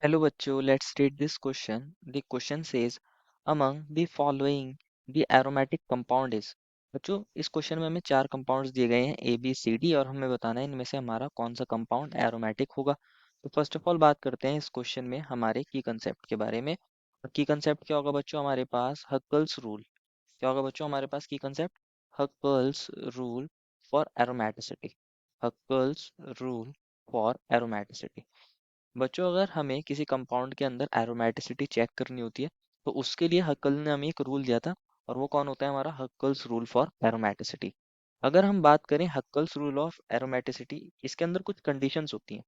Hello बच्चों, let's read this question. The question says, among the following the aromatic compound is। बच्चों इस question में हमें चार कंपाउंड्स दिए गए हैं ए बी सी डी और हमें बताना है इनमें से हमारा कौन सा कंपाउंड एरोमेटिक होगा। तो फर्स्ट ऑफ ऑल बात करते हैं इस क्वेश्चन में हमारे की कंसेप्ट के बारे में। और की कंसेप्ट क्या होगा बच्चों, हमारे पास हक्कल्स रूल। क्या होगा बच्चों हमारे पास की concept? Huckel's rule for aromaticity. Huckel's rule for aromaticity. बच्चों अगर हमें किसी कंपाउंड के अंदर एरोमेटिसिटी चेक करनी होती है तो उसके लिए हक्कल ने हमें एक रूल दिया था और वो कौन होता है? हमारा हक्कल्स रूल फॉर एरोमेटिसिटी। अगर हम बात करें हक्कल्स रूल ऑफ एरोमेटिसिटी, इसके अंदर कुछ कंडीशंस होती हैं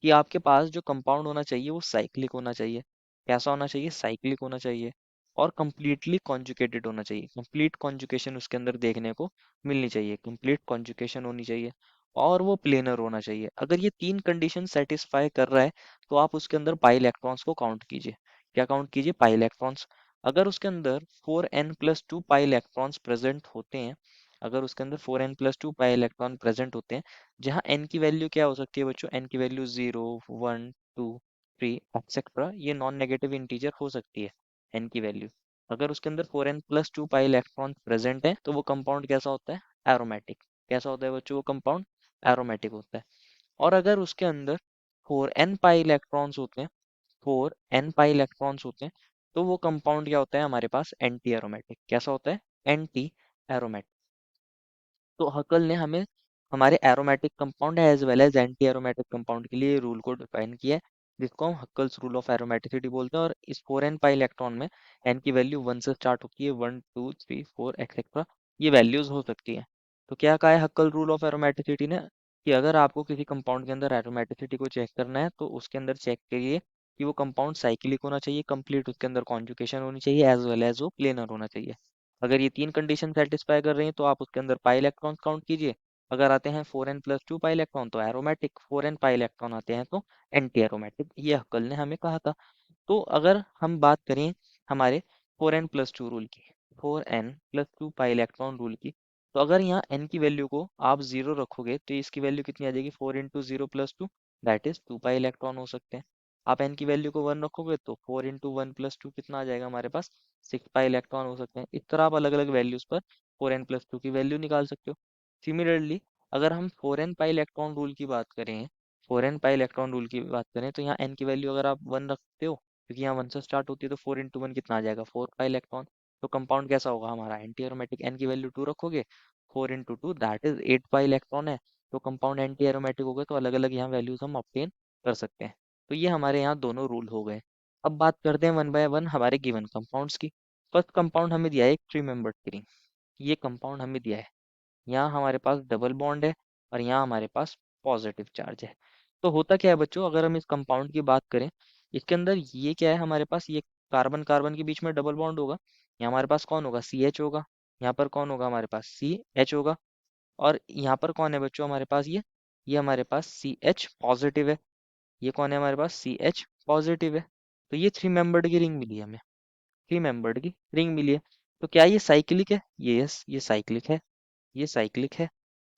कि आपके पास जो कंपाउंड होना चाहिए वो साइक्लिक होना चाहिए। कैसा होना चाहिए? साइक्लिक होना चाहिए। और कंप्लीटली कॉन्जुगेटेड होना चाहिए। कंप्लीट कॉन्जुगेशन उसके अंदर देखने को मिलनी चाहिए। कंप्लीट कॉन्जुगेशन होनी चाहिए और वो प्लेनर होना चाहिए। अगर ये तीन कंडीशन सेटिस्फाई कर रहा है तो आप उसके अंदर पाई इलेक्ट्रॉन्स को काउंट कीजिए। क्या काउंट कीजिए? Pi electrons. अगर उसके अंदर 4n+2 पाई इलेक्ट्रॉन्स प्रेजेंट होते हैं, अगर उसके अंदर 4n+2 पाई इलेक्ट्रॉन प्रेजेंट होते हैं, जहाँ n की वैल्यू क्या हो सकती है बच्चों? n की वैल्यू 0, 1, 2, 3 एक्सेट्रा, ये नॉन नेगेटिव इंटीजर हो सकती है n की वैल्यू। अगर उसके अंदर 4n+2 पाई इलेक्ट्रॉन प्रेजेंट है तो वो कंपाउंड कैसा होता है? एरोमेटिक। कैसा होता है बच्चों वो कंपाउंड? एरोमेटिक होता है। और अगर उसके अंदर 4n पाई इलेक्ट्रॉन्स होते हैं, 4n पाई इलेक्ट्रॉन्स होते हैं, तो वो कंपाउंड क्या होता है हमारे पास? Anti aromatic. कैसा होता है? Anti aromatic. तो हकल ने हमें हमारे aromatic compound as well as anti aromatic compound के लिए रूल को डिफाइन किया है, जिसको हम हक्कल्स रूल ऑफ एरोमेटिसिटी बोलते हैं। और इस 4n पाई इलेक्ट्रॉन में n की वैल्यू 1 से स्टार्ट होती है, 1, 2, 3, 4 एक्सेट्रा, ये वैल्यूज हो सकती हैं। तो क्या कहा है हक्कल रूल ऑफ एरोमेटिसिटी ने? कि अगर आपको किसी कंपाउंड के अंदर एरोमेटिसिटी को चेक करना है तो उसके अंदर चेक करिए कि वो कंपाउंड साइक्लिक होना चाहिए, कंप्लीट उसके अंदर कॉन्जुगेशन होनी चाहिए, एज वेल एज वो प्लेनर होना चाहिए। अगर ये तीन कंडीशन सेटिस्फाई कर रही हैं तो आप उसके अंदर पाई इलेक्ट्रॉन काउंट कीजिए। अगर आते हैं 4n+2 पाई इलेक्ट्रॉन तो एरोमेटिक, 4n पाई इलेक्ट्रॉन आते हैं तो एंटी एरोमेटिक। ये हक्कल ने हमें कहा था। तो अगर हम बात करें हमारे 4n+2 रूल की, 4n+2 पाई इलेक्ट्रॉन रूल की, तो अगर यहाँ n की वैल्यू को आप जीरो रखोगे तो इसकी वैल्यू कितनी आ जाएगी? 4 × 0 + 2, दैट इज 2 पाई इलेक्ट्रॉन हो सकते हैं। आप n की वैल्यू को 1 रखोगे तो 4 × 1 + 2 कितना आ जाएगा हमारे पास? 6 पाई इलेक्ट्रॉन हो सकते हैं। इस तरह आप अलग अलग वैल्यूज पर 4n+2 की वैल्यू निकाल सकते हो। सिमिलरली अगर हम 4n पाई इलेक्ट्रॉन रूल की बात करें, 4n पाई इलेक्ट्रॉन रूल की बात करें तो यहाँ n की वैल्यू अगर आप 1 रखते हो, क्योंकि यहाँ 1 से स्टार्ट होती है, तो 4 × 1 कितना आ जाएगा? 4 पाई इलेक्ट्रॉन। तो कंपाउंड कैसा होगा हमारा? Anti aromatic. n की वैल्यू 2 रखोगे, 4 × 2 दैट इज 8 पाई इलेक्ट्रॉन है, तो कंपाउंड एंटी एरोमेटिक हो गए। तो अलग अलग यहाँ वैल्यूज हम ऑब्टेन कर सकते हैं। तो ये हमारे यहाँ दोनों रूल हो गए। अब बात करते हैं वन बाय वन हमारे गिवन कंपाउंड्स की। फर्स्ट कंपाउंड हमें दिया है एक 3 मेंबर्ड रिंग। ये कंपाउंड हमें दिया है। यहाँ हमारे पास डबल बॉन्ड है और यहाँ हमारे पास पॉजिटिव चार्ज है। तो होता क्या है बच्चों, अगर हम इस कंपाउंड की बात करें, इसके अंदर ये क्या है हमारे पास? ये कार्बन कार्बन के बीच में डबल बॉन्ड होगा। यहाँ हमारे पास कौन होगा? सी एच होगा। यहाँ पर कौन होगा? हमारे पास सी एच होगा। और यहाँ पर कौन है बच्चों हमारे पास? ये हमारे पास सी एच पॉजिटिव है। ये कौन है हमारे पास? सी एच पॉजिटिव है। तो ये 3 मेंबर्ड की रिंग मिली है हमें। 3 मेंबर्ड की रिंग मिली है। तो क्या ये साइक्लिक है? यस, ये साइक्लिक है। ये साइक्लिक है।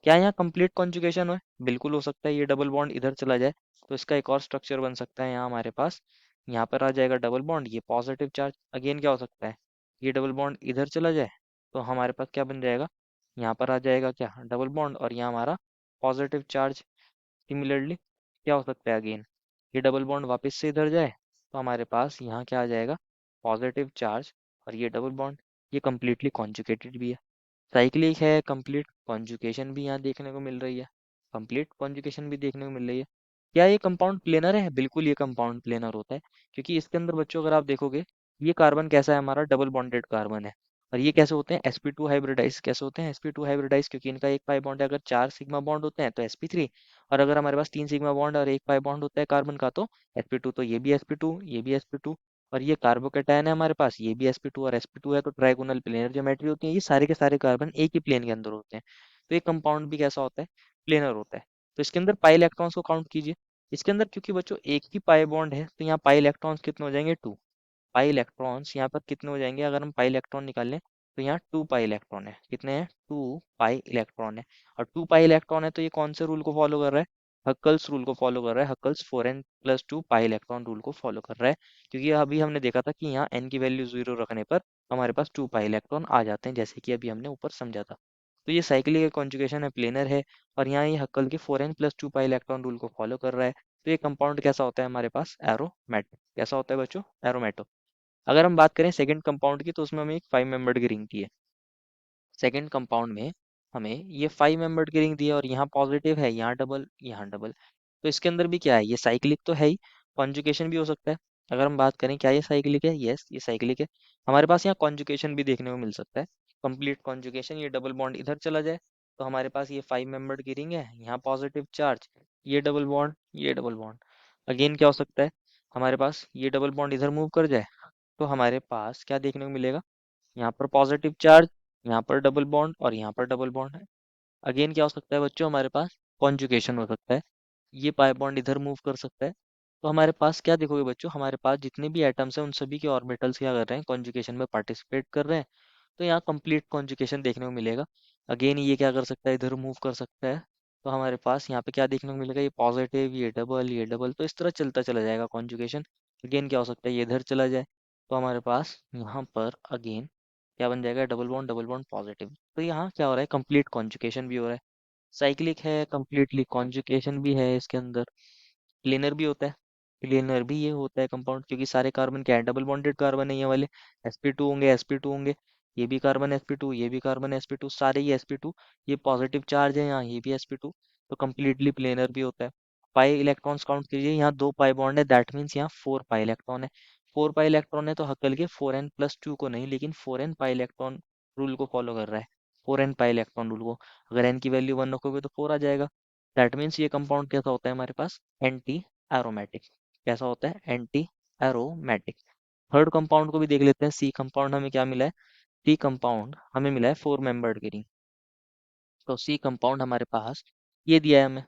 क्या यहाँ कंप्लीट कॉन्जुगेशन हो? बिल्कुल हो सकता है। ये डबल बॉन्ड इधर चला जाए तो इसका एक और स्ट्रक्चर बन सकता है। यहाँ हमारे पास यहाँ पर आ जाएगा डबल बॉन्ड, ये पॉजिटिव चार्ज। अगेन क्या हो सकता है? ये डबल बॉन्ड इधर चला जाए तो हमारे पास क्या बन जाएगा? यहाँ पर आ जाएगा क्या? डबल बॉन्ड, और यहाँ हमारा पॉजिटिव चार्ज। सिमिलरली क्या हो सकता है? अगेन ये डबल बॉन्ड वापस से इधर जाए तो हमारे पास यहाँ क्या आ जाएगा? पॉजिटिव चार्ज और ये डबल बॉन्ड। ये कम्प्लीटली कॉन्जुगेटेड भी है, साइक्लिक है, कंप्लीट कॉन्जुगेशन भी यहाँ देखने को मिल रही है। कंप्लीट कॉन्जुगेशन भी देखने को मिल रही है। क्या ये कंपाउंड प्लेनर है? बिल्कुल ये कंपाउंड प्लेनर होता है, क्योंकि इसके अंदर बच्चों अगर आप देखोगे, ये कार्बन कैसा है? हमारा डबल बॉन्डेड कार्बन है। और ये कैसे होते हैं? sp2 hybridise. कैसे होते हैं sp2 हाइब्रिडाइज? क्योंकि इनका एक पाई बॉन्ड है। अगर 4 सिग्मा बॉन्ड होते हैं तो sp3, और अगर हमारे पास 3 सिग्मा बॉन्ड और एक पाई बॉन्ड होता है कार्बन का तो sp2। तो ये भी sp2, ये भी sp2, और ये कार्बोकेटायन है हमारे पास, ये भी sp2 और sp2 है। तो ट्राइगोनल प्लेनर ज्योमेट्री होती है। ये सारे के सारे कार्बन एक ही प्लेन के अंदर होते हैं। तो ये कंपाउंड भी कैसा होता है? प्लेनर होता है। तो इसके अंदर पाई इलेक्ट्रॉन्स को काउंट कीजिए। इसके अंदर क्योंकि बच्चों एक ही पाई बॉन्ड है तो यहाँ पाई इलेक्ट्रॉन्स कितने हो जाएंगे? 2। पाई इलेक्ट्रॉन्स यहाँ पर कितने हो जाएंगे? अगर हम पाई इलेक्ट्रॉन निकाल लें तो यहाँ 2 पाई इलेक्ट्रॉन है। कितने हैं? 2 पाई इलेक्ट्रॉन है। और 2 पाई इलेक्ट्रॉन है तो ये कौन से रूल को फॉलो कर रहा है? हक्कल्स रूल को फॉलो कर रहा है। Hückel's 4n+2 pi electron rule को फॉलो कर रहा है, क्योंकि अभी हमने देखा था कि यहाँ n की वैल्यू 0 रखने पर हमारे पास 2 पाई इलेक्ट्रॉन आ जाते हैं, जैसे कि अभी हमने ऊपर समझा था। तो ये साइक्लिक कॉन्जुगेशन है, प्लेनर है, और यहाँ ये हक्कल के 4n+2 पाई इलेक्ट्रॉन रूल को फॉलो कर रहा है। तो ये कंपाउंड कैसा होता है हमारे पास? एरोमेटिक। कैसा होता है बच्चों? एरोमेटिक। अगर हम बात करें सेकंड कंपाउंड की, तो उसमें हमें एक 5 मेंबर्ड की रिंग दी है। सेकंड कंपाउंड में हमें ये 5 मेंबर्ड की रिंग दी है, और यहाँ पॉजिटिव है, यहाँ डबल, यहाँ डबल। तो इसके अंदर भी क्या है? ये साइक्लिक तो है ही, कॉन्जुगेशन भी हो सकता है। अगर हम बात करें क्या ये साइक्लिक है, यस ये साइक्लिक है। हमारे पास यहाँ कॉन्जुगेशन भी देखने को मिल सकता है, कंप्लीट कॉन्जुगेशन। ये डबल बॉन्ड इधर चला जाए तो हमारे पास ये 5 मेंबर्ड की रिंग है, यहाँ पॉजिटिव चार्ज, ये डबल बॉन्ड, ये डबल बॉन्ड। अगेन क्या हो सकता है हमारे पास? ये डबल बॉन्ड इधर मूव कर जाए तो हमारे पास क्या देखने को मिलेगा? यहाँ पर पॉजिटिव चार्ज, यहाँ पर डबल बॉन्ड, और यहाँ पर डबल बॉन्ड है। अगेन क्या हो सकता है बच्चों? हमारे पास कॉन्जुगेशन हो सकता है, ये पाई बॉन्ड इधर मूव कर सकता है। तो हमारे पास क्या देखोगे बच्चों? हमारे पास जितने भी एटम्स हैं उन सभी के ऑर्बिटल्स क्या कर रहे हैं? कॉन्जुगेशन में पार्टिसिपेट कर रहे हैं। तो यहाँ कंप्लीट कॉन्जुगेशन देखने को मिलेगा। अगेन ये क्या कर सकता है? इधर मूव कर सकता है। तो हमारे पास यहाँ पे क्या देखने को मिलेगा? ये पॉजिटिव, ये डबल, ये डबल, तो इस तरह चलता चला जाएगा कॉन्जुगेशन। अगेन क्या हो सकता है? ये इधर चला जाए तो हमारे पास यहाँ पर अगेन क्या बन जाएगा? Double bond positive. तो यहाँ क्या हो रहा है? कंप्लीट कॉन्जुगेशन भी हो रहा है, साइक्लिक है, कंप्लीटली कॉन्जुगेशन भी है इसके अंदर। प्लेनर भी होता है, प्लेनर भी ये होता है कंपाउंड, क्योंकि सारे कार्बन क्या है? डबल बॉन्डेड कार्बन है ये वाले। sp2 होंगे, sp2 होंगे, ये भी कार्बन sp2, ये भी कार्बन sp2, सारे ही sp2। ये पॉजिटिव चार्ज है यहाँ, ये भी sp2। तो कम्प्लीटली प्लेनर भी होता है। पाई इलेक्ट्रॉन्स काउंट कीजिए, यहाँ 2 पाई बॉन्ड है, दैट मीन्स यहाँ 4 पाई इलेक्ट्रॉन है। 4 पाई इलेक्ट्रॉन है तो हक्कल के 4n+2 को नहीं, लेकिन 4n पाई इलेक्ट्रॉन रूल को फॉलो कर रहा है, 4n पाई इलेक्ट्रॉन रूल को। अगर n की वैल्यू 1 रखोगे तो 4 आ जाएगा। दैट मीन्स ये कंपाउंड कैसा होता है हमारे पास? Anti aromatic. कैसा होता है? Anti aromatic. थर्ड कंपाउंड को भी देख लेते हैं। सी कंपाउंड हमें क्या मिला है? सी कंपाउंड हमें मिला है 4 मेंबर्ड की रिंग। तो सी कंपाउंड हमारे पास ये दिया है हमें,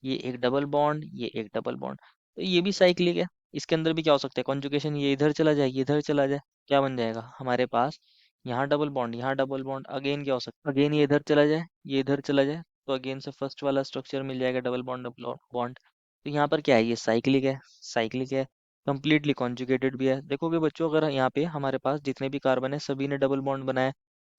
ये एक डबल बॉन्ड, ये एक डबल बॉन्ड, तो ये भी साइक्लिक है। इसके अंदर भी क्या हो सकता है? कॉन्जुगेशन, ये इधर चला जाए, ये इधर चला जाए, क्या बन जाएगा हमारे पास? यहाँ डबल बॉन्ड, यहाँ डबल बॉन्ड। अगेन क्या हो सकता है? अगेन ये इधर चला जाए, ये इधर चला जाए, तो अगेन से फर्स्ट वाला स्ट्रक्चर मिल जाएगा, डबल बॉन्ड डबल बॉन्ड। तो यहाँ पर क्या है? ये साइक्लिक है, साइक्लिक है, कंप्लीटली कॉन्जुगेटेड भी है। देखोगे बच्चों, अगर यहाँ पे हमारे पास जितने भी कार्बन है सभी ने डबल बॉन्ड बनाया,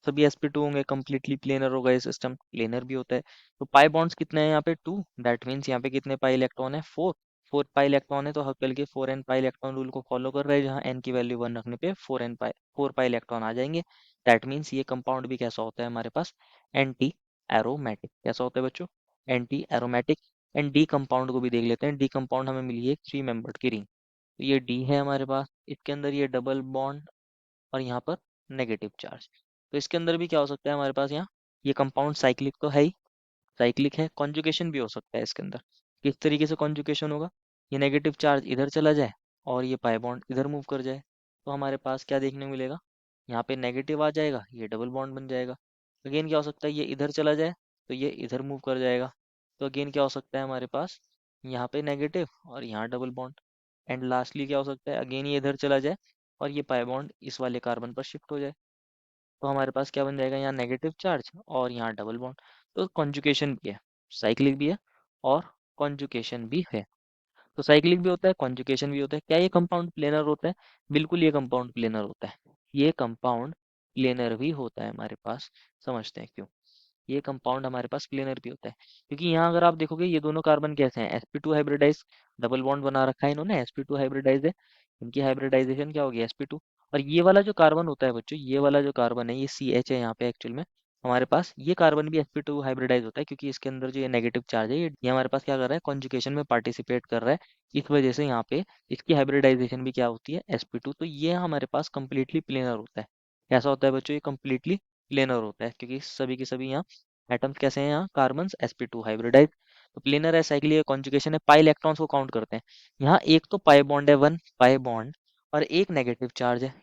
सभी sp2 होंगे, कंप्लीटली प्लेनर होगा ये सिस्टम, प्लेनर भी होता है। तो पाई बॉन्ड्स कितने हैं यहाँ पे? 2। दैट मीन्स यहाँ पे कितने पाई इलेक्ट्रॉन है? 4। 4 पाई इलेक्ट्रॉन है, तो हक्कल के 4n पाई इलेक्ट्रॉन रूल को फॉलो कर रहे हैं, जहाँ n की वैल्यू 1 रखने पे 4 पाई इलेक्ट्रॉन आ जाएंगे। दैट मीन्स ये कंपाउंड भी कैसा होता है हमारे पास? Anti aromatic. कैसा होता है बच्चों? Anti aromatic. And D compound को भी देख लेते हैं। डी कंपाउंड हमें मिली है 3 मेंबर्ड की रिंग। तो ये डी है हमारे पास, इसके अंदर ये डबल बॉन्ड और यहाँ पर नेगेटिव चार्ज। तो इसके अंदर भी क्या हो सकता है हमारे पास? यहाँ ये कंपाउंड साइक्लिक तो है ही, साइक्लिक है, कॉन्जुगेशन भी हो सकता है इसके अंदर। किस तरीके से कॉन्जुगेशन होगा? ये नेगेटिव चार्ज इधर चला जाए और ये पाई बॉन्ड इधर मूव कर जाए, तो हमारे पास क्या देखने को मिलेगा? यहाँ पे नेगेटिव आ जाएगा, ये डबल बॉन्ड बन जाएगा। अगेन क्या हो सकता है? ये इधर चला जाए तो ये इधर मूव कर जाएगा, तो अगेन क्या हो सकता है हमारे पास? यहाँ पे नेगेटिव और यहाँ डबल बॉन्ड। एंड लास्टली क्या हो सकता है? अगेन ये इधर चला जाए और ये पाई बॉन्ड इस वाले कार्बन पर शिफ्ट हो जाए, तो हमारे पास क्या बन जाएगा? यहाँ नेगेटिव चार्ज और यहाँ डबल बॉन्ड। तो कॉन्जुगेशन भी है, साइक्लिक भी है और कॉन्जुगेशन भी है। तो साइक्लिक भी होता है, कॉन्जुगेशन भी होता है। क्या ये कंपाउंड प्लेनर होता है? बिल्कुल ये कंपाउंड प्लेनर होता है। ये कंपाउंड प्लेनर भी होता है हमारे पास। समझते हैं क्यों ये कंपाउंड हमारे पास प्लेनर भी होता है? क्योंकि यहाँ अगर आप देखोगे ये दोनों कार्बन कैसे हैं? sp2 हाइब्रिडाइज, डबल बॉन्ड बना रखा है इन्होंने, sp2 हाइब्रिडाइज है। इनकी हाइब्रिडाइजेशन क्या होगी? sp2। और ये वाला जो कार्बन होता है बच्चों, ये वाला जो कार्बन है, ये CH है यहाँ पे एक्चुअल में। हमारे पास ये कार्बन भी sp2 हाइब्रिडाइज होता है, क्योंकि इसके अंदर जो ये नेगेटिव चार्ज है, ये हमारे पास क्या कर रहा है? कॉन्जुगेशन में पार्टिसिपेट कर रहा है। इस वजह से यहाँ पे इसकी हाइब्रिडाइजेशन भी क्या होती है? sp2। तो ये हमारे पास कंप्लीटली प्लेनर होता है। कैसा होता है बच्चों? ये कंप्लीटली प्लेनर होता है, क्योंकि सभी के सभी यहाँ एटम्स कैसे हैं? यहाँ कार्बन sp2 हाइब्रिडाइज। तो प्लेनर है, साइक्लिक है, कॉन्जुगेशन है। पाई इलेक्ट्रॉन्स को काउंट करते हैं। यहाँ एक तो पाई बॉन्ड है, 1 पाई बॉन्ड, और एक नेगेटिव चार्ज है,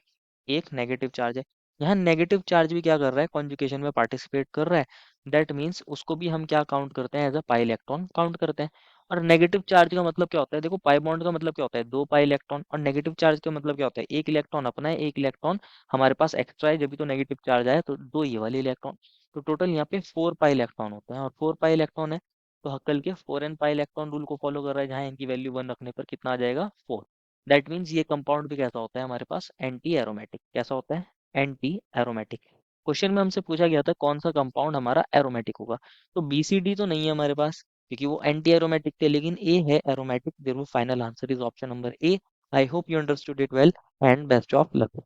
एक नेगेटिव चार्ज है। यहाँ नेगेटिव चार्ज भी क्या कर रहा है? कॉन्जुगेशन में पार्टिसिपेट कर रहा है। दैट मीन्स उसको भी हम क्या काउंट करते हैं? As a pi electron count करते हैं। और नेगेटिव चार्ज का मतलब क्या होता है? देखो, पाई बॉन्ड का मतलब क्या होता है? 2 पाई इलेक्ट्रॉन। और नेगेटिव चार्ज का मतलब क्या होता है? एक इलेक्ट्रॉन अपना है, एक इलेक्ट्रॉन हमारे पास एक्स्ट्रा है, जब भी तो नेगेटिव चार्ज आया तो दो ये वाले इलेक्ट्रॉन। तो टोटल यहाँ पे 4 पाई इलेक्ट्रॉन होते हैं, और 4 पाई इलेक्ट्रॉन है तो हक्कल के 4n पाई इलेक्ट्रॉन रूल को फॉलो कर रहा है, जहाँ n की वैल्यू 1 रखने पर कितना आ जाएगा, 4। दैट मीन्स ये कंपाउंड भी कैसा होता है हमारे पास, एंटी एरोमेटिक। कैसा होता है, एंटी एरोमेटिक। क्वेश्चन में हमसे पूछा गया था कौन सा कंपाउंड हमारा एरोमेटिक होगा, तो बी सी डी तो नहीं है हमारे पास क्योंकि वो एंटी एरोमेटिक थे, लेकिन ए है aromatic. There final answer is option number A. I hope you understood it well and best of luck.